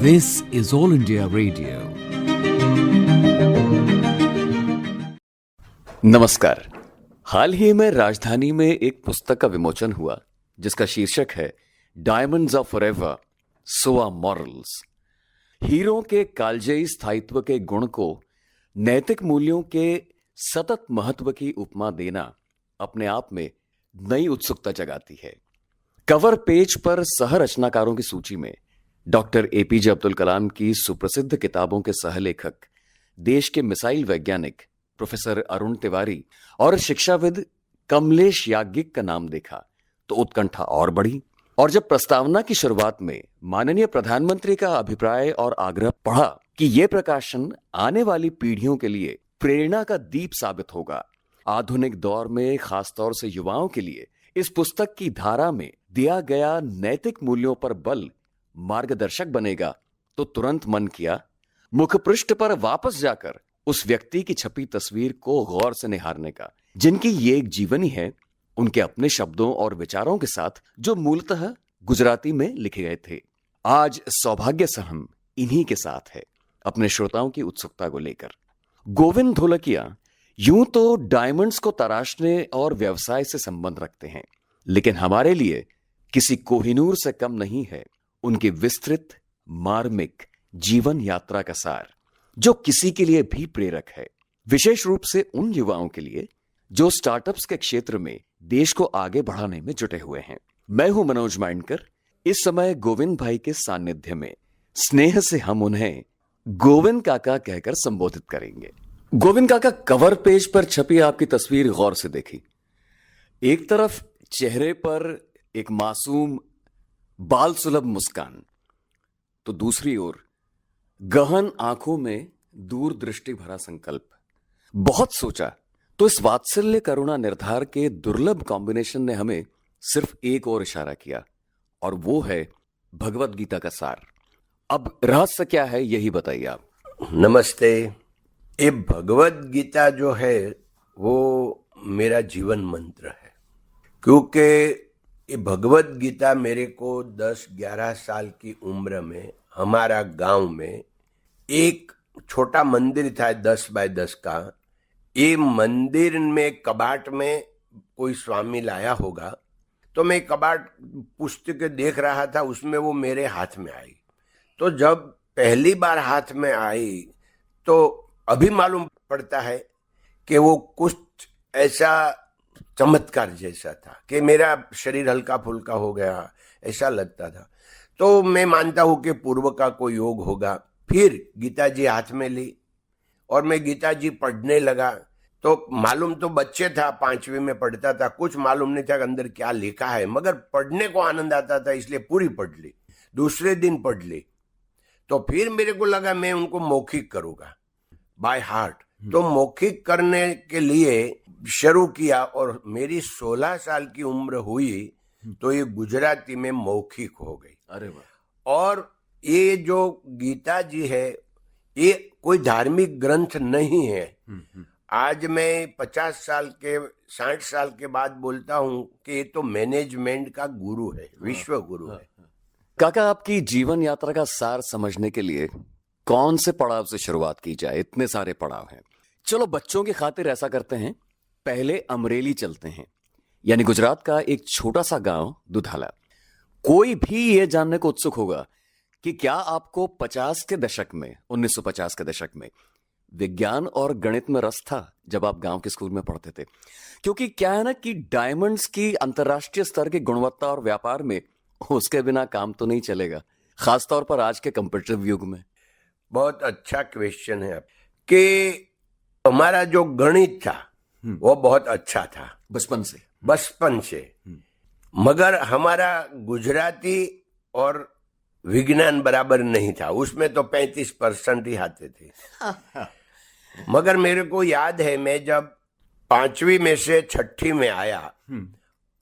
This is All India Radio. नमस्कार। हाल ही में राजधानी में एक पुस्तक का विमोचन हुआ जिसका शीर्षक है डायमंड्स ऑफ फॉरएवर, सोआ मॉरल्स। हीरो के कालजयी स्थायित्व के गुण को नैतिक मूल्यों के सतत महत्व की उपमा देना अपने आप में नई उत्सुकता जगाती है। कवर पेज पर सह रचनाकारों की सूची में डॉक्टर एपीजे अब्दुल कलाम की सुप्रसिद्ध किताबों के सहलेखक, देश के मिसाइल वैज्ञानिक प्रोफेसर अरुण तिवारी और शिक्षाविद कमलेश याज्ञिक का नाम देखा तो उत्कंठा और बढ़ी। और जब प्रस्तावना की शुरुआत में माननीय प्रधानमंत्री का अभिप्राय और आग्रह पढ़ा कि यह प्रकाशन आने वाली पीढ़ियों के लिए प्रेरणा का दीप साबित होगा, आधुनिक दौर में खासतौर से युवाओं के लिए इस पुस्तक की धारा में दिया गया नैतिक मूल्यों पर बल मार्गदर्शक बनेगा, तो तुरंत मन किया मुखपृष्ठ पर वापस जाकर उस व्यक्ति की छपी तस्वीर को गौर से निहारने का, जिनकी ये एक जीवनी है उनके अपने शब्दों और विचारों के साथ, जो मूलतः गुजराती में लिखे गए थे। आज सौभाग्य से हम इन्हीं के साथ है अपने श्रोताओं की उत्सुकता को लेकर। गोविंद ढोलकिया यूं तो डायमंड्स को तराशने और व्यवसाय से संबंध रखते हैं, लेकिन हमारे लिए किसी कोहिनूर से कम नहीं है उनकी विस्तृत मार्मिक जीवन यात्रा का सार, जो किसी के लिए भी प्रेरक है, विशेष रूप से उन युवाओं के लिए जो स्टार्टअप्स के क्षेत्र में देश को आगे बढ़ाने में जुटे हुए हैं। मैं हूं मनोज माइंडकर। इस समय गोविंद भाई के सानिध्य में स्नेह से हम उन्हें गोविंद काका कहकर संबोधित करेंगे। गोविंद काका, कवर पेज पर छपी आपकी तस्वीर गौर से देखी। एक तरफ चेहरे पर एक मासूम बाल सुलभ मुस्कान, तो दूसरी ओर गहन आंखों में दूरदृष्टि भरा संकल्प। बहुत सोचा तो इस वात्सल्य करुणा निर्धार के दुर्लभ कॉम्बिनेशन ने हमें सिर्फ एक और इशारा किया, और वो है भगवत गीता का सार। अब रहस्य क्या है, यही बताइए आप। नमस्ते। ये भगवत गीता जो है वो मेरा जीवन मंत्र है, क्योंकि ये भगवत गीता मेरे को 10-11 साल की उम्र में हमारा गांव में एक छोटा मंदिर था 10 बाय 10 का। ये मंदिर में कबाट में कोई स्वामी लाया होगा, तो मैं कबाट पुस्तकें देख रहा था, उसमें वो मेरे हाथ में आई। तो जब पहली बार हाथ में आई तो अभी मालूम पड़ता है कि वो कुछ ऐसा चमत्कार जैसा था कि मेरा शरीर हल्का फुल्का हो गया, ऐसा लगता था। तो मैं मानता हूं कि पूर्व का कोई योग होगा। फिर गीता जी हाथ में ली और मैं गीता जी पढ़ने लगा। तो मालूम तो बच्चे था, 5वीं में पढ़ता था, कुछ मालूम नहीं था कि अंदर क्या लिखा है, मगर पढ़ने को आनंद आता था, इसलिए पूरी पढ़ ली। दूसरे दिन पढ़ ली तो फिर मेरे को लगा मैं उनको मौखिक करूंगा बाय हार्ट। तो मौखिक करने के लिए शुरू किया और मेरी 16 साल की उम्र हुई तो ये गुजराती में मौखिक हो गई। अरे वाह। और ये जो गीता जी है ये कोई धार्मिक ग्रंथ नहीं है। आज मैं 50 साल के 60 साल के बाद बोलता हूँ कि ये तो मैनेजमेंट का गुरु है, विश्व गुरु है। काका, आपकी जीवन यात्रा का सार समझने के लिए कौन से पड़ाव से शुरुआत की जाए? इतने सारे पड़ाव हैं। चलो बच्चों की खातिर ऐसा करते हैं, पहले अमरेली चलते हैं, यानी गुजरात का एक छोटा सा गांव दुधाला। कोई भी यह जानने को उत्सुक होगा कि क्या आपको 50 के दशक में, 1950 के दशक में विज्ञान और गणित में रस था जब आप गांव के स्कूल में पढ़ते थे? क्योंकि क्या है ना कि डायमंड्स की अंतरराष्ट्रीय स्तर की गुणवत्ता और व्यापार में उसके बिना काम तो नहीं चलेगा, खासतौर पर आज के कंप्यूटर युग में। बहुत अच्छा क्वेश्चन है कि हमारा जो गणित था वो बहुत अच्छा था बचपन से। मगर हमारा गुजराती और विज्ञान बराबर नहीं था, उसमें तो 35% ही आते थे। मगर मेरे को याद है मैं जब 5वीं में से 6ठी में आया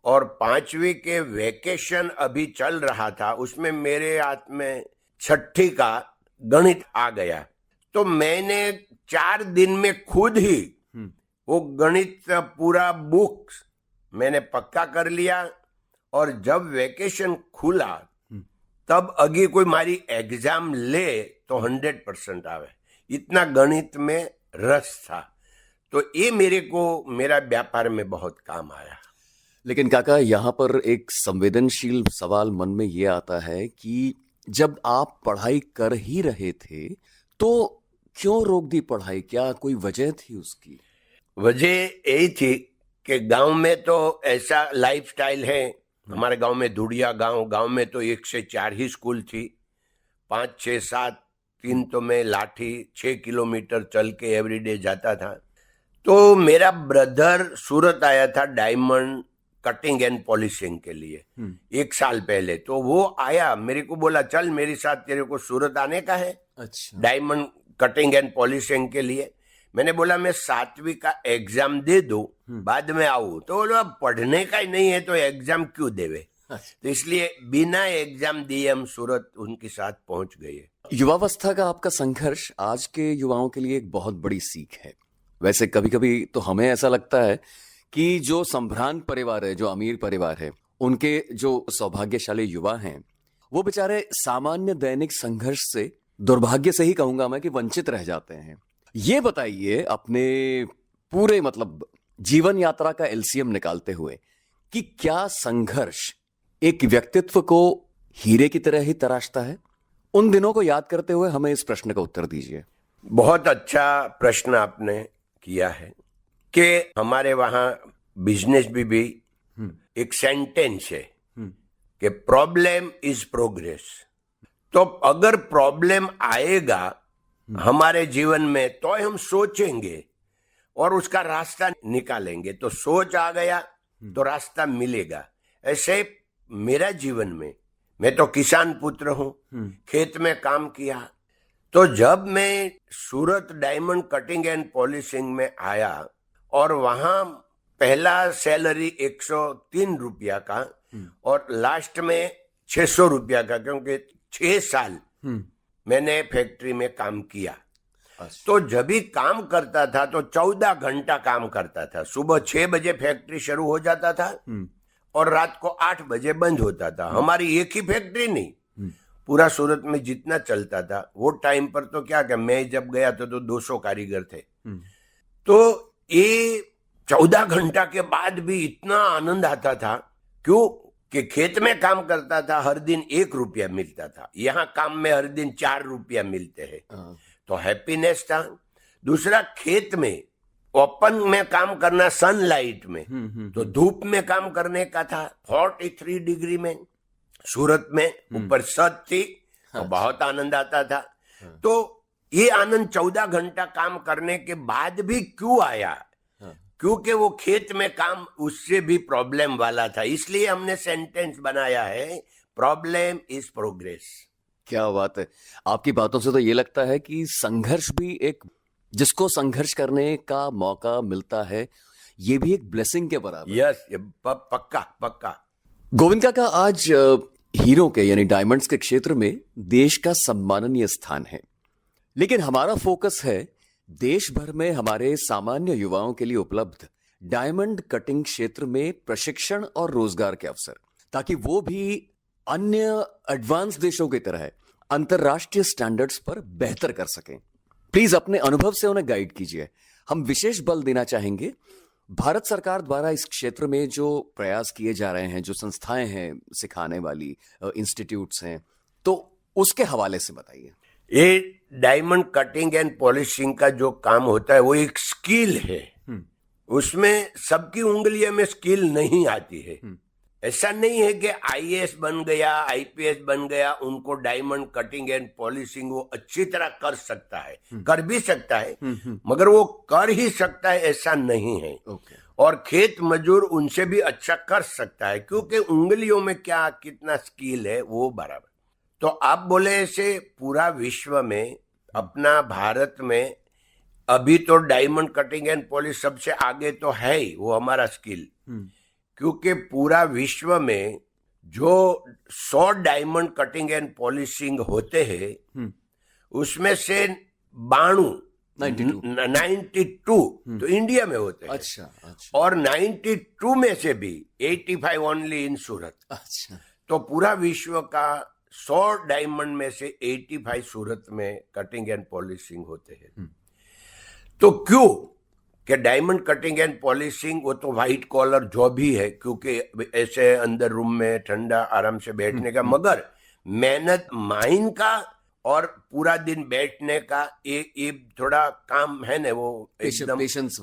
और 5वीं के वेकेशन अभी चल रहा था, उसमें मेरे हाथ में 6ठी का गणित आ गया। तो मैंने 4 दिन में खुद ही वो गणित पूरा बुक मैंने पक्का कर लिया। और जब वेकेशन खुला तब अगी कोई मारी एग्जाम ले तो 100% आवे, इतना गणित में रस था। तो ये मेरे को मेरा व्यापार में बहुत काम आया। लेकिन काका, यहाँ पर एक संवेदनशील सवाल मन में ये आता है कि जब आप पढ़ाई कर ही रहे थे तो क्यों रोक दी पढ़ाई? क्या कोई वजह थी उसकी? वजह यही थी कि गांव में तो ऐसा लाइफस्टाइल है, हमारे गांव में धुड़िया गांव में तो 1 से 4 ही स्कूल थी, 5, 6, 7, 3 तो मैं लाठी 6 किलोमीटर चल के एवरीडे जाता था। तो मेरा ब्रदर सूरत आया था डायमंड कटिंग एंड पॉलिशिंग के लिए 1 साल पहले। तो वो आया, मेरे को बोला चल मेरे साथ, तेरे को सूरत आने का है। अच्छा। डायमंड कटिंग एंड पॉलिशिंग के लिए। मैंने बोला मैं 7वीं का एग्जाम दे दूं, बाद में आऊं। तो बोला पढ़ने का ही नहीं है तो एग्जाम क्यों देवे। तो इसलिए बिना एग्जाम दिए हम सूरत उनके साथ पहुंच गए। युवावस्था का आपका संघर्ष आज के युवाओं के लिए एक बहुत बड़ी सीख है। वैसे कभी कभी तो हमें ऐसा लगता है कि जो संभ्रांत परिवार है, जो अमीर परिवार है, उनके जो सौभाग्यशाली युवा हैं, वो बेचारे सामान्य दैनिक संघर्ष से, दुर्भाग्य से ही कहूंगा मैं, कि वंचित रह जाते हैं। ये बताइए अपने पूरे जीवन यात्रा का एलसीएम निकालते हुए कि क्या संघर्ष एक व्यक्तित्व को हीरे की तरह ही तराशता है? उन दिनों को याद करते हुए हमें इस प्रश्न का उत्तर दीजिए। बहुत अच्छा प्रश्न आपने किया है कि हमारे वहां बिजनेस भी एक सेंटेंस है कि प्रॉब्लम इज प्रोग्रेस। तो अगर प्रॉब्लम आएगा हमारे जीवन में तो हम सोचेंगे और उसका रास्ता निकालेंगे। तो सोच आ गया तो रास्ता मिलेगा। ऐसे मेरा जीवन में, मैं तो किसान पुत्र हूं, खेत में काम किया। तो जब मैं सूरत डायमंड कटिंग एंड पॉलिशिंग में आया और वहां पहला सैलरी 103 रुपया का और लास्ट में 600 रुपया का, क्योंकि 6 साल मैंने फैक्ट्री में काम किया। तो जब भी काम करता था तो 14 घंटा काम करता था। सुबह 6 बजे फैक्ट्री शुरू हो जाता था और रात को 8 बजे बंद होता था। हमारी एक ही फैक्ट्री नहीं, पूरा सूरत में जितना चलता था वो टाइम पर तो क्या मैं जब गया तो 200 कारीगर थे। तो ये 14 घंटा के बाद भी इतना आनंद आता था, क्यों कि खेत में काम करता था, हर दिन 1 रुपया मिलता था। यहाँ काम में हर दिन 4 रुपया मिलते हैं, तो हैप्पीनेस था। दूसरा, खेत में ओपन में काम करना, सनलाइट में, तो धूप में काम करने का था 43 डिग्री में सूरत में, ऊपर छत थी, तो बहुत आनंद आता था। तो ये आनंद 14 घंटा काम करने के बाद भी क्यों आया? क्योंकि वो खेत में काम उससे भी प्रॉब्लम वाला था। इसलिए हमने सेंटेंस बनाया है, प्रॉब्लम इज प्रोग्रेस। क्या बात है। आपकी बातों से तो ये लगता है कि संघर्ष भी एक, जिसको संघर्ष करने का मौका मिलता है, ये भी एक ब्लेसिंग के बराबर। यस, पक्का। गोविंद काका, आज हीरो के यानी डायमंड्स के क्षेत्र में देश का सम्माननीय स्थान है, लेकिन हमारा फोकस है देश भर में हमारे सामान्य युवाओं के लिए उपलब्ध डायमंड कटिंग क्षेत्र में प्रशिक्षण और रोजगार के अवसर, ताकि वो भी अन्य एडवांस देशों की तरह अंतरराष्ट्रीय स्टैंडर्ड्स पर बेहतर कर सकें। प्लीज अपने अनुभव से उन्हें गाइड कीजिए। हम विशेष बल देना चाहेंगे भारत सरकार द्वारा इस क्षेत्र में जो प्रयास किए जा रहे हैं, जो संस्थाएं हैं सिखाने वाली, इंस्टीट्यूट्स हैं, तो उसके हवाले से बताइए। ये डायमंड कटिंग एंड पॉलिशिंग का जो काम होता है वो एक स्किल है। उसमें सबकी उंगलियों में स्किल नहीं आती है। ऐसा नहीं है कि आईएएस बन गया, आईपीएस बन गया, उनको डायमंड कटिंग एंड पॉलिशिंग वो अच्छी तरह कर सकता है, कर भी सकता है, मगर वो कर ही सकता है ऐसा नहीं है। और खेत मजदूर उनसे भी अच्छा कर सकता है, क्योंकि उंगलियों में क्या कितना स्किल है वो बराबर। तो आप बोले ऐसे पूरा विश्व में, अपना भारत में अभी तो डायमंड कटिंग एंड पॉलिश सबसे आगे तो है ही, वो हमारा स्किल। क्योंकि पूरा विश्व में जो 100 डायमंड कटिंग एंड पॉलिशिंग होते हैं उसमें से 92 तो इंडिया में होते हैं। अच्छा। और 92 में से भी 85 ओनली इन सूरत। अच्छा। तो पूरा विश्व का 100 डायमंड में से 85 सूरत में कटिंग एंड पॉलिशिंग होते हैं। तो क्यों कि डायमंड कटिंग एंड पॉलिशिंग वो तो व्हाइट कॉलर जॉब ही है, क्योंकि ऐसे अंदर रूम में ठंडा आराम से बैठने का, मगर मेहनत माइंड का और पूरा दिन बैठने का ये थोड़ा काम है ना, वो एकदम पेशेंस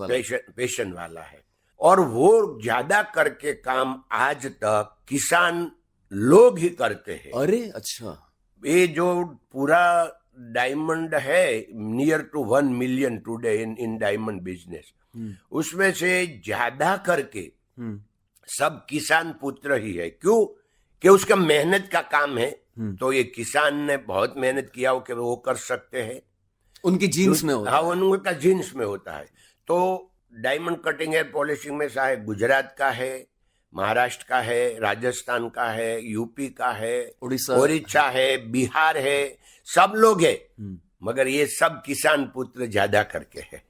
वाला है। और वो ज्यादा करके काम आज तक किसान लोग ही करते हैं। अरे अच्छा, ये जो पूरा डायमंड है near to 1 million today in diamond business, उसमें से ज्यादा करके सब किसान पुत्र ही है। क्यों कि उसका मेहनत का काम है, तो ये किसान ने बहुत मेहनत किया हो कि वो कर सकते हैं, उनकी जीन्स में होता है। हाँ, उनका जीन्स में होता है। तो डायमंड कटिंग एंड पॉलिशिंग में चाहे गुजरात का है, महाराष्ट्र का है, राजस्थान का है, यूपी का है, उड़ीसा है, बिहार है, सब लोग है, मगर ये सब किसान पुत्र ज्यादा करके है।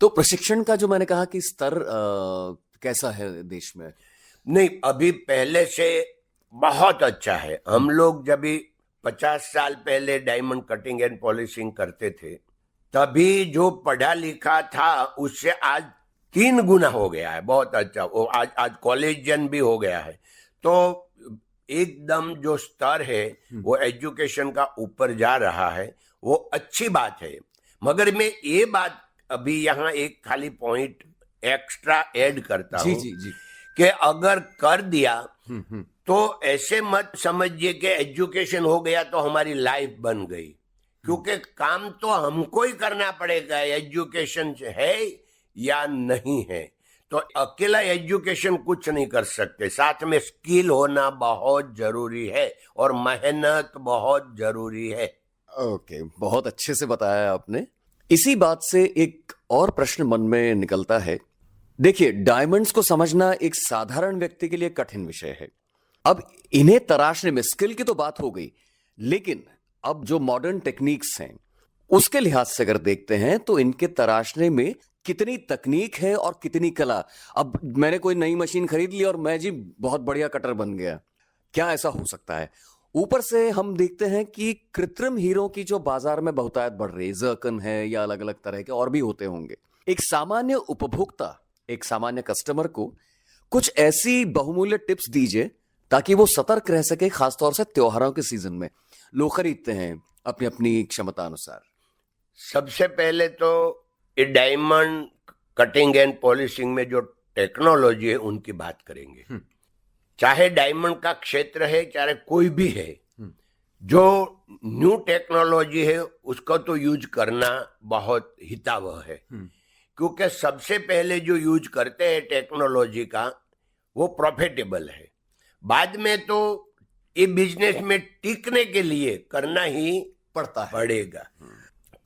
तो प्रशिक्षण का जो मैंने कहा कि स्तर कैसा है देश में? नहीं, अभी पहले से बहुत अच्छा है। हम लोग जब 50 साल पहले डायमंड कटिंग एंड पॉलिशिंग करते थे, तभी जो पढ़ा लिखा था उससे आज 3 गुना हो गया है। बहुत अच्छा, वो आज कॉलेजियन भी हो गया है। तो एकदम जो स्तर है वो एजुकेशन का ऊपर जा रहा है, वो अच्छी बात है। मगर मैं ये बात अभी यहाँ एक खाली पॉइंट एक्स्ट्रा ऐड करता हूँ कि अगर कर दिया तो ऐसे मत समझिए कि एजुकेशन हो गया तो हमारी लाइफ बन गई, क्योंकि काम तो हमको ही करना पड़ेगा, एजुकेशन है या नहीं है। तो अकेला एजुकेशन कुछ नहीं कर सकते, साथ में स्किल होना बहुत जरूरी है और मेहनत बहुत जरूरी है। ओके, बहुत अच्छे से बताया आपने। इसी बात से एक और प्रश्न मन में निकलता है। देखिए, डायमंड्स को समझना एक साधारण व्यक्ति के लिए कठिन विषय है। अब इन्हें तराशने में स्किल की तो बात हो गई, लेकिन अब जो मॉडर्न टेक्निक्स हैं उसके लिहाज से अगर देखते हैं तो इनके तराशने में कितनी तकनीक है और कितनी कला। अब मैंने कोई नई मशीन खरीद ली और मैं जी बहुत बढ़िया कटर बन गया, क्या ऐसा हो सकता है? ऊपर से हम देखते हैं कि कृत्रिम हीरों की जो बाजार में बहुतायत बढ़ रही है, जर्कन है या अलग अलग तरह के और भी होते होंगे। एक सामान्य उपभोक्ता, एक सामान्य कस्टमर को कुछ ऐसी बहुमूल्य टिप्स दीजिए ताकि वो सतर्क रह सके, खासतौर से त्योहारों के सीजन में लोग खरीदते हैं अपनी अपनी क्षमता अनुसार। सबसे पहले तो ये डायमंड कटिंग एंड पॉलिशिंग में जो टेक्नोलॉजी है उनकी बात करेंगे। चाहे डायमंड का क्षेत्र है, चाहे कोई भी है, जो न्यू टेक्नोलॉजी है उसको तो यूज करना बहुत हितावह है, क्योंकि सबसे पहले जो यूज करते हैं टेक्नोलॉजी का वो प्रॉफिटेबल है। बाद में तो ये बिजनेस में टिकने के लिए करना ही पड़ेगा।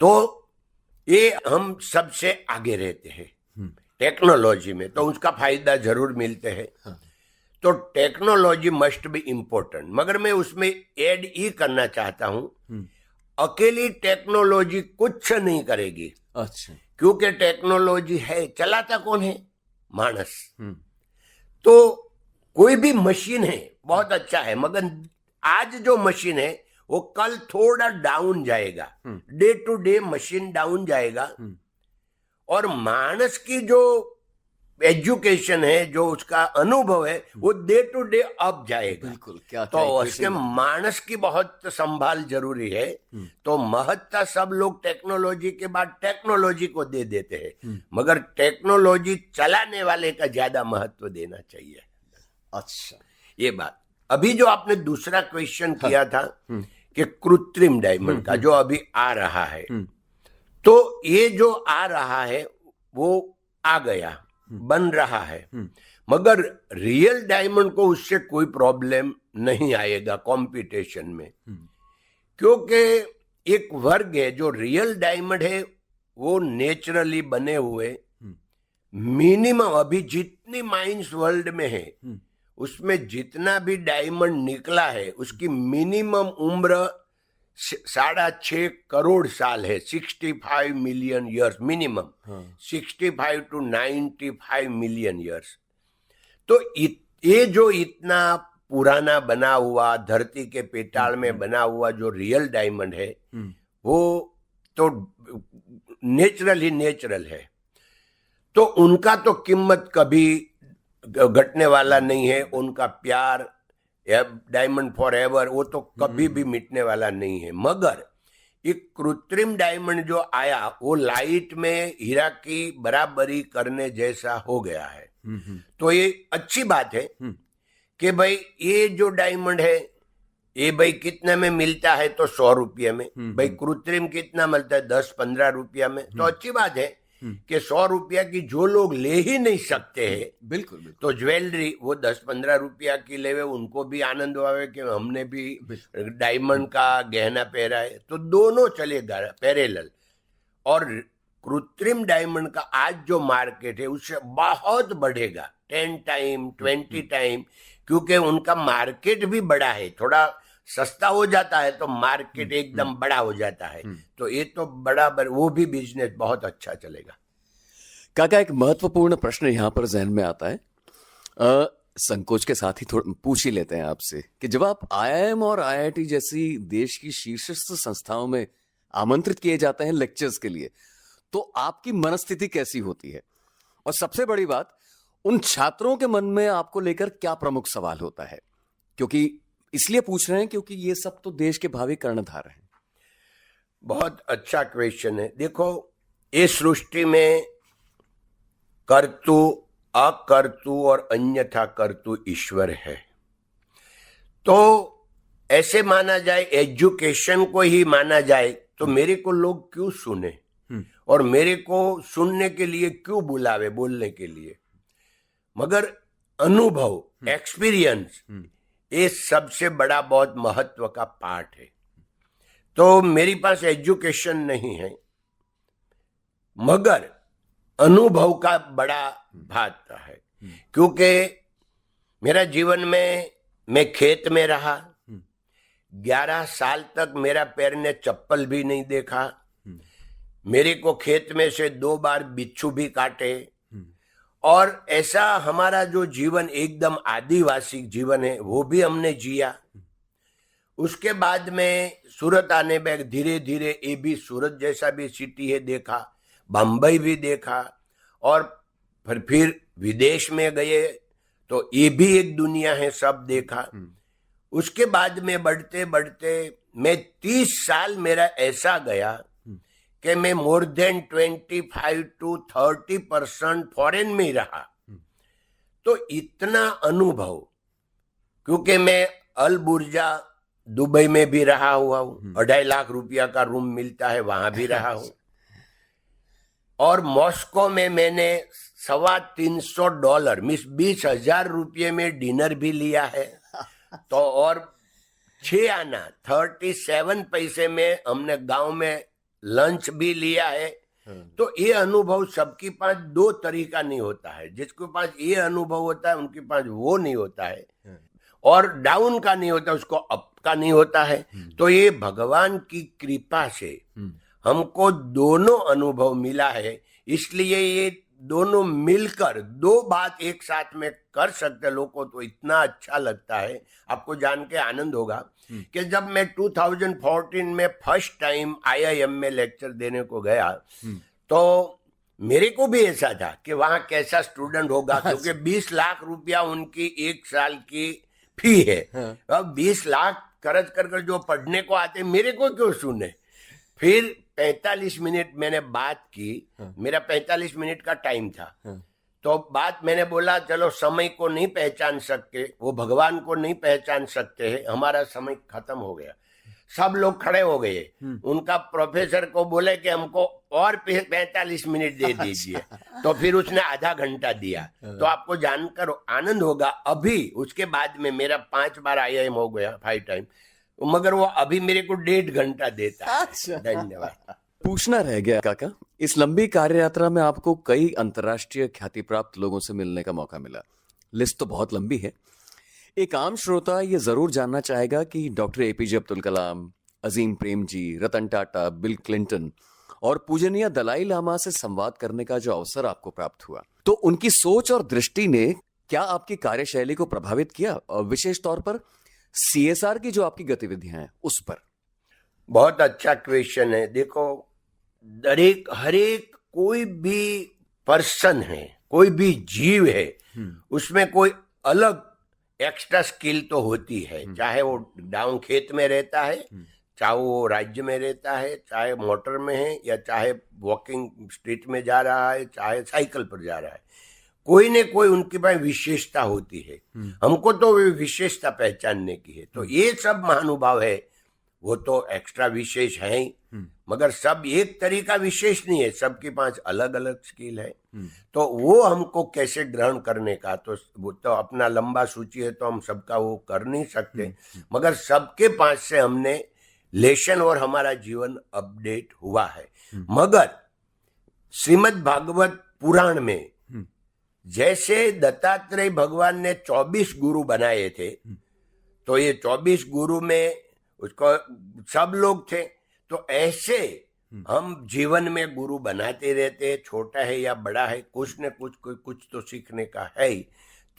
तो ये हम सबसे आगे रहते हैं टेक्नोलॉजी में, तो उसका फायदा जरूर मिलते हैं। तो टेक्नोलॉजी मस्ट बी इम्पोर्टेंट, मगर मैं उसमें ऐड ही करना चाहता हूं, अकेली टेक्नोलॉजी कुछ नहीं करेगी। अच्छा, क्योंकि टेक्नोलॉजी है, चलाता कौन है? मानस। तो कोई भी मशीन है बहुत अच्छा है, मगर आज जो मशीन है वो कल थोड़ा डाउन जाएगा, day to day machine down जाएगा, और मानस की जो एजुकेशन है, जो उसका अनुभव है, वो डे टू डे अप जाएगा। बिल्कुल, क्या तो उसके मानस की बहुत संभाल जरूरी है। तो महत्ता सब लोग टेक्नोलॉजी के बाद टेक्नोलॉजी को दे देते हैं, मगर टेक्नोलॉजी चलाने वाले का ज्यादा महत्व देना चाहिए। अच्छा, ये बात। अभी जो आपने दूसरा क्वेश्चन किया था कि कृत्रिम डायमंड का जो अभी आ रहा है, तो ये जो आ रहा है वो आ गया, बन रहा है, मगर रियल डायमंड को उससे कोई प्रॉब्लम नहीं आएगा कंपटीशन में, क्योंकि एक वर्ग है जो रियल डायमंड है, वो नेचुरली बने हुए मिनिमम अभी जितनी माइंस वर्ल्ड में है उसमें जितना भी डायमंड निकला है उसकी मिनिमम उम्र 6.5 करोड़ साल है, 65 million years minimum, 65 to 95 million years. तो ये जो इतना पुराना बना हुआ, धरती के पेटाल में बना हुआ जो रियल डायमंड है वो तो नेचुरल ही नेचुरल है, तो उनका तो कीमत कभी घटने वाला नहीं है। उनका प्यार डायमंड फॉर एवर वो तो कभी भी मिटने वाला नहीं है। मगर एक कृत्रिम डायमंड जो आया वो लाइट में हीरा की बराबरी करने जैसा हो गया है। तो ये अच्छी बात है कि भाई ये जो डायमंड है ये भाई कितने में मिलता है, तो 100 रुपये में। भाई कृत्रिम कितना मिलता है, 10-15 रुपया में। तो अच्छी बात है कि 100 रुपया की जो लोग ले ही नहीं सकते हैं, बिल्कुल तो ज्वेलरी वो 10-15 रुपया की लेवे, उनको भी आनंद आवे कि हमने भी डायमंड का गहना पहना है। तो दोनों चलेगा पैरेलल। और कृत्रिम डायमंड का आज जो मार्केट है उससे बहुत बढ़ेगा, 10 टाइम 20 टाइम, क्योंकि उनका मार्केट भी बड़ा है। थोड़ा सस्ता हो जाता है तो मार्केट एकदम बड़ा हो जाता है। तो ये तो बड़ा वो भी बिजनेस बहुत अच्छा चलेगा। काका, एक महत्वपूर्ण प्रश्न यहाँ पर जहन में आता है, संकोच के साथ ही थोड़ा पूछ ही लेते हैं आपसे कि जब आप IIM और IIT जैसी देश की शीर्षस्थ संस्थाओं में आमंत्रित किए जाते हैं लेक्चर्स के लिए, तो आपकी मनस्थिति कैसी होती है? और सबसे बड़ी बात, उन छात्रों के मन में आपको लेकर क्या प्रमुख सवाल होता है? क्योंकि इसलिए पूछ रहे हैं क्योंकि ये सब तो देश के भावी कर्णधार हैं। बहुत अच्छा क्वेश्चन है। देखो, इस सृष्टि में कर्तु, अकर्तु और अन्यथा कर्तु ईश्वर है। तो ऐसे माना जाए, एजुकेशन को ही माना जाए, तो मेरे को लोग क्यों सुने और मेरे को सुनने के लिए क्यों बुलावे, बोलने के लिए? मगर अनुभव, एक्सपीरियंस, ये सबसे बड़ा बहुत महत्व का पार्ट है। तो मेरे पास एजुकेशन नहीं है, मगर अनुभव का बड़ा भाग है। क्योंकि मेरा जीवन में मैं खेत में रहा, 11 साल तक मेरा पैर ने चप्पल भी नहीं देखा। मेरे को खेत में से 2 बार बिच्छू भी काटे। और ऐसा हमारा जो जीवन एकदम आदिवासी जीवन है वो भी हमने जिया। उसके बाद में सूरत आने में धीरे धीरे ये भी सूरत जैसा भी सिटी है देखा, बम्बई भी देखा, और फिर विदेश में गए तो ये भी एक दुनिया है, सब देखा। उसके बाद में बढ़ते बढ़ते मैं 30 साल मेरा ऐसा गया कि मैं मोर देन 25 to 30% फॉरेन में ही रहा। तो इतना अनुभव, क्योंकि मैं अल बुर्जा दुबई में भी रहा हुआ हूँ, 2.5 लाख रुपया का रूम मिलता है, वहां भी रहा हूँ। और मॉस्को में मैंने $325 मीन्स 20,000 रुपये में डिनर भी लिया है। तो और 6 आना 37 पैसे में हमने गांव में लंच भी लिया है। तो ये अनुभव सबके पास 2 तरीका नहीं होता है। जिसके पास ये अनुभव होता है उनके पास वो नहीं होता है, और डाउन का नहीं होता, उसको अप का नहीं होता है। तो ये भगवान की कृपा से हमको दोनों अनुभव मिला है, इसलिए ये दोनों मिलकर 2 बात एक साथ में कर सकते लोगों को तो इतना अच्छा लगता है। आपको जान के आनंद होगा कि जब मैं 2014 में फर्स्ट टाइम IIM में लेक्चर देने को गया, तो मेरे को भी ऐसा था कि वहां कैसा स्टूडेंट होगा, क्योंकि 20 लाख रुपया उनकी 1 साल की फी है। अब 20 लाख खर्च कर जो पढ़ने को आते, मेरे को क्यों सुने? फिर 45 मिनट मैंने बात की, मेरा 45 मिनट का टाइम था। तो बात मैंने बोला, चलो समय को नहीं पहचान सकते, वो भगवान को नहीं पहचान सकते हैं, हमारा समय खत्म हो गया। सब लोग खड़े हो गए। उनका प्रोफेसर को बोले कि हमको और 45 मिनट दे दीजिए। तो फिर उसने आधा घंटा दिया। तो आपको जानकर आनंद होगा, अभी उसके बाद में मेरा 5 बार IIM हो गया, 5 टाइम, मगर वो अभी मेरे को 1.5 घंटा देता है। धन्यवाद। पूछना रह गया काका, इस लंबी कार्य यात्रा में आपको कई अंतर्राष्ट्रीय ख्याति प्राप्त लोगों से मिलने का मौका मिला। लिस्ट तो बहुत लंबी है। एक आम श्रोता ये जरूर जानना चाहेगा कि doctor APJ Abdul Kalam, Azim Premji, Ratan Tata, bill Clinton और पूजनीय दलाई लामा से संवाद करने का जो अवसर आपको प्राप्त हुआ, तो उनकी सोच और दृष्टि ने क्या आपकी कार्यशैली को प्रभावित किया, और विशेष तौर पर CSR की जो आपकी गतिविधियां हैं उस पर? बहुत अच्छा क्वेश्चन है। देखो, हर एक कोई भी पर्सन है, कोई भी जीव है, उसमें कोई अलग एक्स्ट्रा स्किल तो होती है। चाहे वो डाउन खेत में रहता है, चाहे वो राज्य में रहता है, चाहे मोटर में है, या चाहे वॉकिंग स्ट्रीट में जा रहा है, चाहे साइकिल पर जा रहा है, कोई न कोई उनके पास विशेषता होती है। हमको तो वे विशेषता पहचानने की है। तो ये सब महानुभाव है, वो तो एक्स्ट्रा विशेष है ही, मगर सब एक तरीका विशेष नहीं है, सबके पास अलग अलग स्किल है। तो वो हमको कैसे ग्रहण करने का, तो वो तो अपना लंबा सूची है, तो हम सबका वो कर नहीं सकते, मगर सबके पास से हमने लेशन और हमारा जीवन अपडेट हुआ है। मगर श्रीमद् भागवत पुराण में जैसे दत्तात्रेय भगवान ने 24 गुरु बनाए थे, तो ये 24 गुरु में उसको सब लोग थे, तो ऐसे हम जीवन में गुरु बनाते रहते हैं, छोटा है या बड़ा है, कुछ न कुछ तो सीखने का है ही।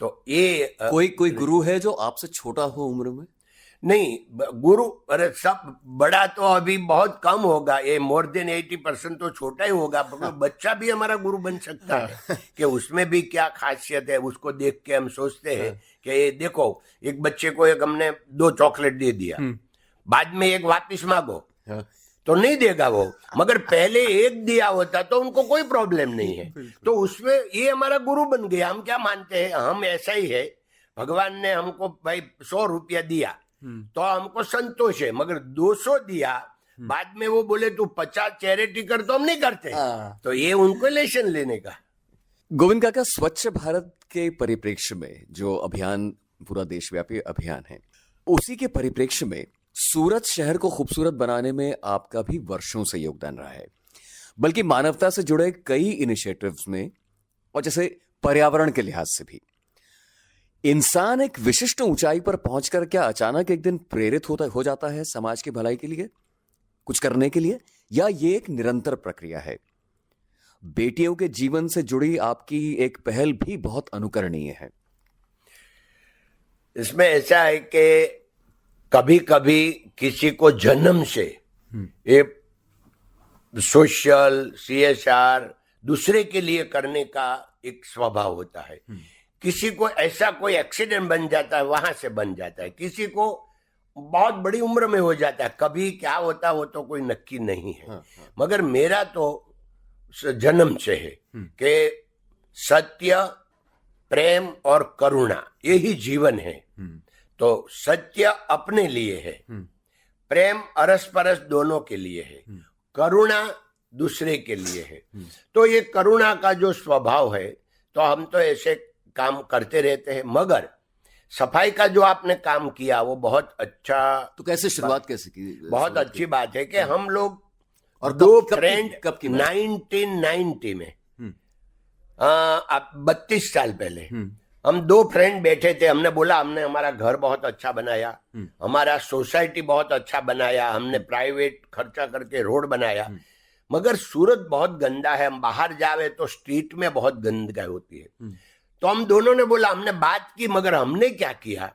तो ये कोई गुरु है जो आपसे छोटा हो उम्र में? नहीं, गुरु, अरे सब बड़ा तो अभी बहुत कम होगा, ये मोर देन 80% तो छोटा ही होगा। बच्चा भी हमारा गुरु बन सकता है कि उसमें भी क्या खासियत है, उसको देख के हम सोचते हैं कि ये देखो, एक बच्चे को एक हमने 2 चॉकलेट दे दिया, बाद में एक वापिस मांगो तो नहीं देगा वो, मगर पहले एक दिया होता तो उनको कोई प्रॉब्लम नहीं है। तो उसमें ये हमारा गुरु बन गया। हम क्या मानते हैं, हम ऐसा ही है, भगवान ने हमको भाई 100 रुपया दिया तो हमको संतोष है, मगर 200 दिया, बाद में वो बोले तू 50 चैरिटी कर, तो हम नहीं करते। तो ये उनको लेसन लेने का। गोविंद काका, स्वच्छ भारत के परिप्रेक्ष्य में जो अभियान पूरा देशव्यापी अभियान है, उसी के परिप्रेक्ष्य में सूरत शहर को खूबसूरत बनाने में आपका भी वर्षों से योगदान रहा है, बल्कि मानवता से जुड़े कई इनिशिएटिव्स में, और जैसे पर्यावरण के लिहाज से भी। इंसान एक विशिष्ट ऊंचाई पर पहुंचकर क्या अचानक एक दिन प्रेरित हो जाता है समाज की भलाई के लिए कुछ करने के लिए, या ये एक निरंतर प्रक्रिया है? बेटियों के जीवन से जुड़ी आपकी एक पहल भी बहुत अनुकरणीय है। इसमें ऐसा है कि कभी कभी किसी को जन्म से ये सोशल CSR दूसरे के लिए करने का एक स्वभाव होता है। किसी को ऐसा कोई एक्सीडेंट बन जाता है, वहां से बन जाता है, किसी को बहुत बड़ी उम्र में हो जाता है, कभी क्या होता है वो तो कोई नक्की नहीं है। मगर मेरा तो जन्म से है कि सत्य, प्रेम और करुणा यही जीवन है। तो सत्य अपने लिए है, प्रेम अरस परस दोनों के लिए है, करुणा दूसरे के लिए है। तो ये करुणा का जो स्वभाव है, तो हम तो ऐसे काम करते रहते हैं। मगर सफाई का जो आपने काम किया वो बहुत अच्छा। तो कैसे शुरुआत कैसे की? बहुत अच्छी बात है कि हम लोग और 2 फ्रेंड कब की 1990 में, 32 साल पहले हम 2 फ्रेंड बैठे थे। हमने बोला हमने हमारा घर बहुत अच्छा बनाया, हमारा सोसाइटी बहुत अच्छा बनाया, हमने प्राइवेट खर्चा करके रोड बनाया, मगर सूरत बहुत गंदा है, हम बाहर जावे तो स्ट्रीट में बहुत गंदगी होती है। तो हम दोनों ने बोला, हमने बात की, मगर हमने क्या किया,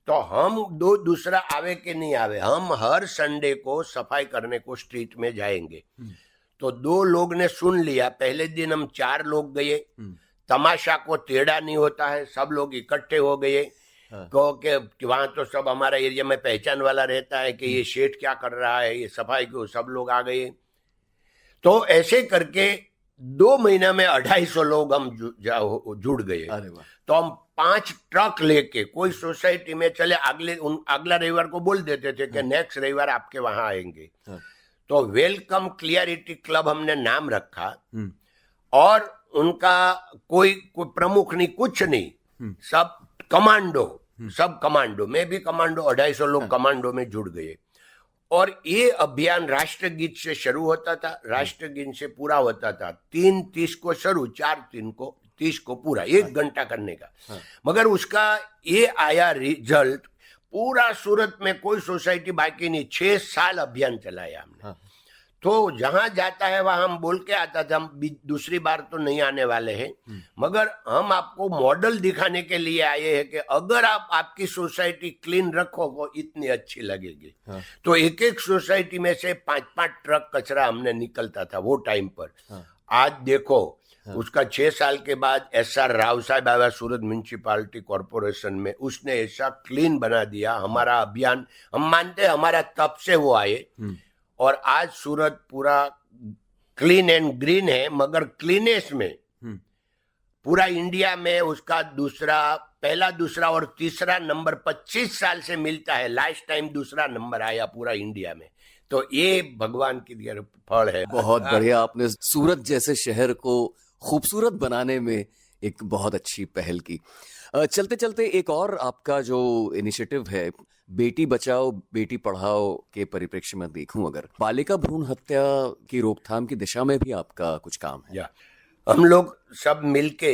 तो हम दूसरा आवे कि नहीं आवे, हम हर संडे को सफाई करने को स्ट्रीट में जाएंगे। तो 2 लोग ने सुन लिया। पहले दिन हम 4 लोग गए, तमाशा को टेढ़ा नहीं होता है, सब लोग इकट्ठे हो गए। कि वहां तो सब हमारा एरिया में पहचान वाला रहता है कि ये शेठ क्या कर रहा है, ये सफाई को, सब लोग आ गए। तो ऐसे करके 2 महीना में 250 लोग हम जुड़ गए। तो हम 5 ट्रक लेके कोई सोसाइटी में चले, अगला रविवार को बोल देते थे कि नेक्स्ट रविवार आपके वहां आएंगे। तो वेलकम क्लियरिटी क्लब हमने नाम रखा, और उनका कोई प्रमुख नहीं, कुछ नहीं, सब कमांडो, मैं भी कमांडो, 250 लोग कमांडो में जुड़ गए। और ये अभियान राष्ट्रगीत से शुरू होता था, राष्ट्रगीत से पूरा होता था। 3:30 को शुरू, 4:30 को पूरा, 1 घंटा करने का। मगर उसका ये आया रिजल्ट, पूरा सूरत में कोई सोसाइटी बाकी नहीं, 6 साल अभियान चलाया हमने। तो जहां जाता है वहां हम बोल के आता था हम दूसरी बार तो नहीं आने वाले हैं, मगर हम आपको मॉडल दिखाने के लिए आए हैं कि अगर आप आपकी सोसाइटी क्लीन रखो वो इतनी अच्छी लगेगी। हाँ। तो एक एक सोसाइटी में से 5-5 ट्रक कचरा हमने निकलता था वो टाइम पर। आज देखो उसका 6 साल के बाद SR राव साहब आया सूरत म्यूनिसिपालिटी कॉर्पोरेशन में, उसने ऐसा क्लीन बना दिया। हमारा अभियान, हम मानते हैं हमारा तब से वो आए और आज सूरत पूरा क्लीन एंड ग्रीन है, मगर क्लीनेस में पूरा इंडिया में उसका पहला दूसरा और तीसरा नंबर 25 साल से मिलता है। लास्ट टाइम दूसरा नंबर आया पूरा इंडिया में। तो ये भगवान की दिया फल है। बहुत बढ़िया, आपने सूरत जैसे शहर को खूबसूरत बनाने में एक बहुत अच्छी पहल की। चलते चलते एक और आपका जो इनिशिएटिव है, बेटी बचाओ बेटी पढ़ाओ के परिप्रेक्ष्य में देखूं, अगर बालिका भ्रूण हत्या की रोकथाम की दिशा में भी आपका कुछ काम है। या हम लोग सब मिलके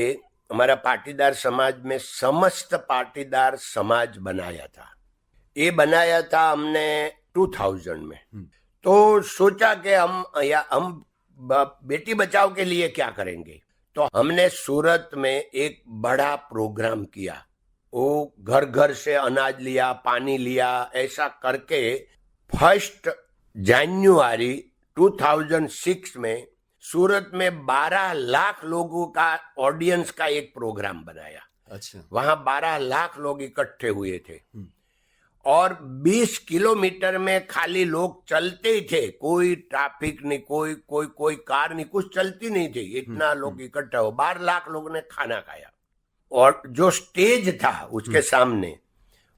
हमारा पाटीदार समाज में समस्त पाटीदार समाज बनाया था। ये बनाया था हमने 2000 में। तो सोचा कि हम बेटी बचाओ के लिए क्या करेंगे। तो हमने सूरत में एक बड़ा प्रोग्राम किया। वो घर घर से अनाज लिया, पानी लिया, ऐसा करके 1 जनवरी 2006 में सूरत में 12 लाख लोगों का ऑडियंस का एक प्रोग्राम बनाया। अच्छा। वहां 12 लाख लोग इकट्ठे हुए थे और 20 किलोमीटर में खाली लोग चलते ही थे, कोई ट्रैफिक नहीं, कोई कार नहीं, कुछ चलती नहीं थी। इतना लोग इकट्ठा हो, 12 लाख लोगों ने खाना खाया। और जो स्टेज था उसके सामने,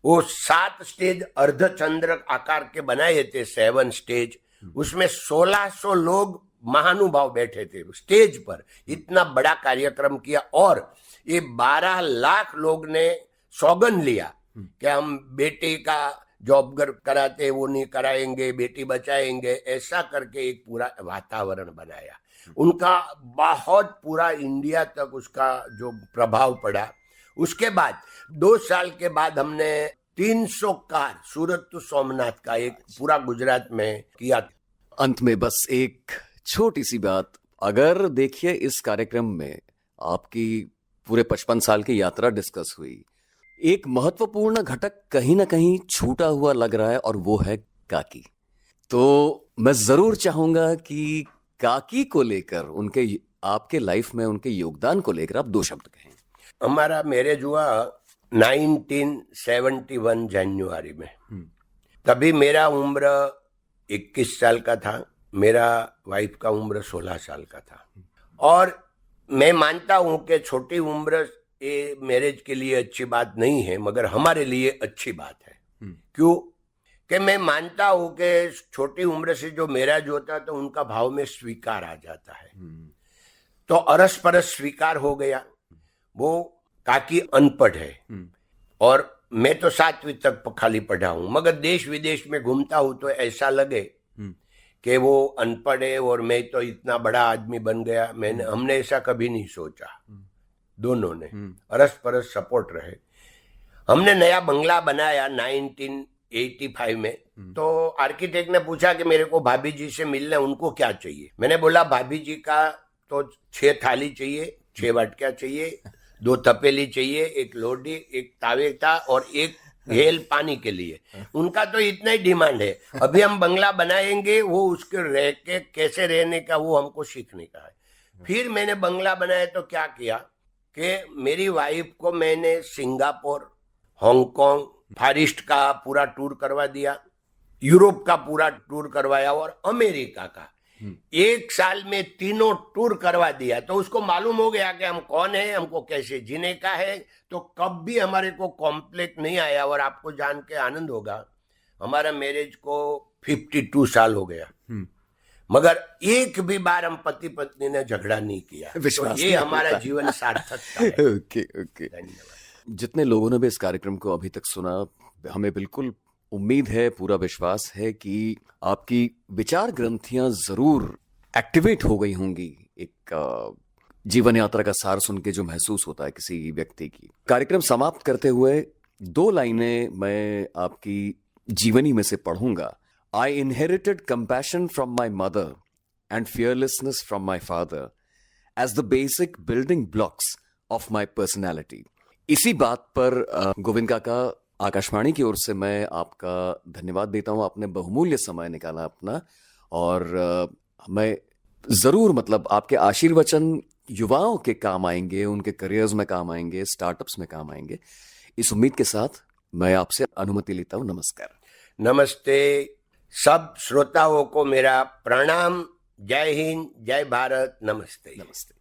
वो 7 स्टेज अर्धचंद्र आकार के बनाए थे, 7 स्टेज। उसमें 1600 लोग महानुभाव बैठे थे स्टेज पर। इतना बड़ा कार्यक्रम किया और ये 12 लाख लोग ने सौगंध लिया कि हम बेटी का जॉब कराते वो नहीं कराएंगे, बेटी बचाएंगे। ऐसा करके एक पूरा वातावरण बनाया। उनका बहुत पूरा इंडिया तक उसका जो प्रभाव पड़ा। उसके बाद 2 साल के बाद हमने 300 कार सूरत टू सोमनाथ का एक पूरा गुजरात में किया। अंत में बस एक छोटी सी बात, अगर देखिए इस कार्यक्रम में आपकी पूरे 55 साल की यात्रा डिस्कस हुई, एक महत्वपूर्ण घटक कहीं ना कहीं छूटा हुआ लग रहा है और वो है काकी। तो मैं जरूर चाहूंगा कि काकी को लेकर, उनके आपके लाइफ में उनके योगदान को लेकर आप 2 शब्द कहें। हमारा मैरिज हुआ 1971 जनवरी में। तभी मेरा उम्र 21 साल का था, मेरा वाइफ का उम्र 16 साल का था। और मैं मानता हूं कि छोटी उम्र ये मैरिज के लिए अच्छी बात नहीं है, मगर हमारे लिए अच्छी बात है। क्यों कि मैं मानता हूं कि छोटी उम्र से जो मैरिज होता है तो उनका भाव में स्वीकार आ जाता है। तो अरस परस स्वीकार हो गया। वो काकी अनपढ़ है और मैं तो 7वीं तक खाली पढ़ा हूं, मगर देश विदेश में घूमता हूं तो ऐसा लगे कि वो अनपढ़ है और मैं तो इतना बड़ा आदमी बन गया। हमने ऐसा कभी नहीं सोचा। दोनों ने अरस परस सपोर्ट रहे। हमने नया बंगला बनाया 1985 में। तो आर्किटेक्ट ने पूछा कि मेरे को भाभी जी से मिलना, उनको क्या चाहिए। मैंने बोला भाभी जी का तो 6 थाली चाहिए, 6 वाटकियां चाहिए, 2 तपेली चाहिए, 1 लोडी, 1 तावेता और 1 हेल पानी के लिए। उनका तो इतना ही डिमांड है। अभी हम बंगला बनाएंगे, वो उसके रह के कैसे रहने का वो हमको सीखने का है। फिर मैंने बंगला बनाया तो क्या किया कि मेरी वाइफ को मैंने सिंगापुर, हांगकांग, फार ईस्ट का पूरा टूर करवा दिया, यूरोप का पूरा टूर करवाया और अमेरिका का 1 साल में 3 टूर करवा दिया। तो उसको मालूम हो गया कि हम कौन है, हमको कैसे जीने का है। तो कभी हमारे को कॉम्प्लेक्स नहीं आया। और आपको जान के आनंद होगा, हमारा मैरिज को 52 साल हो गया, मगर एक भी बार हम पति पत्नी ने झगड़ा नहीं किया। तो ये हमारा जीवन सार्थक है। ओके। धन्यवाद। जितने लोगों ने भी इस कार्यक्रम को अभी तक सुना, हमें बिल्कुल उम्मीद है, पूरा विश्वास है कि आपकी विचार ग्रंथियां जरूर एक्टिवेट हो गई होंगी। एक जीवन यात्रा का सार सुन के जो महसूस होता है किसी व्यक्ति की। कार्यक्रम समाप्त करते हुए 2 लाइनें मैं आपकी जीवनी में से पढ़ूंगा, I inherited compassion from my mother and fearlessness from my father as the basic building blocks of my personality. इसी बात पर गोविंद काका, आकाशवाणी की ओर से मैं आपका धन्यवाद देता हूं. आपने बहुमूल्य समय निकाला अपना, और मैं जरूर मतलब आपके आशीर्वचन युवाओं के काम आएंगे, उनके करियर्स में काम आएंगे, स्टार्टअप्स में काम आएंगे. इस उम्मीद के साथ मैं आपसे अनुमति लेता हूं. नमस्कार. नमस्ते. सब श्रोताओं को मेरा प्रणाम. जय हिंद, जय भारत. नमस्ते. नमस्ते.